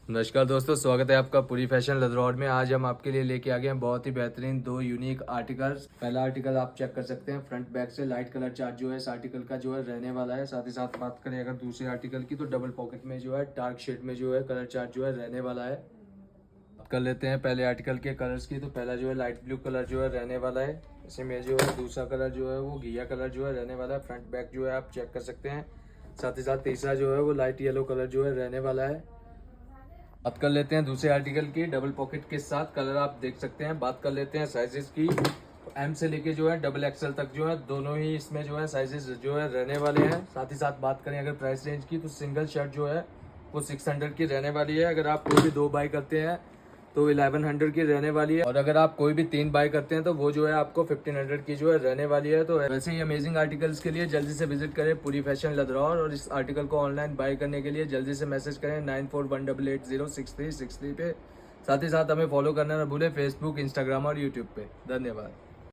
नमस्कार दोस्तों, स्वागत है आपका पूरी फैशन लदरौर में। आज हम आपके लिए लेके आ गए हैं बहुत ही बेहतरीन दो यूनिक आर्टिकल्स। पहला आर्टिकल आप चेक कर सकते हैं, फ्रंट बैक से लाइट कलर चार्ट जो है इस आर्टिकल का जो है रहने वाला है। साथ ही साथ बात करें अगर दूसरे आर्टिकल की, तो डबल पॉकेट में जो है डार्क शेड में जो है कलर चार्ट जो है रहने वाला है। बात कर लेते हैं पहले आर्टिकल के कलर्स की। तो पहला जो है लाइट ब्लू कलर जो है रहने वाला है। इसी में जो है दूसरा कलर जो है वो घिया कलर जो है रहने वाला है। फ्रंट बैक जो है आप चेक कर सकते हैं। साथ ही साथ तीसरा जो है वो लाइट येलो कलर जो है रहने वाला है। बात कर लेते हैं दूसरे आर्टिकल की, डबल पॉकेट के साथ कलर आप देख सकते हैं। बात कर लेते हैं साइजेस की। एम से लेके जो है डबल एक्सएल तक जो है दोनों ही इसमें जो है साइजेस जो है रहने वाले हैं। साथ ही साथ बात करें अगर प्राइस रेंज की, तो सिंगल शर्ट जो है वो 600 की रहने वाली है। अगर आप कोई भी दो बाई करते हैं तो 1100 की रहने वाली है, और अगर आप कोई भी तीन बाय करते हैं तो वो जो है आपको 1500 की जो है रहने वाली है। तो वैसे ही अमेजिंग आर्टिकल्स के लिए जल्दी से विजिट करें पूरी फैशन लदरौर, और इस आर्टिकल को ऑनलाइन बाय करने के लिए जल्दी से मैसेज करें 9418806363 पे। साथ ही साथ हमें फॉलो करना ना भूलें फेसबुक, इंस्टाग्राम और यूट्यूब पे। धन्यवाद।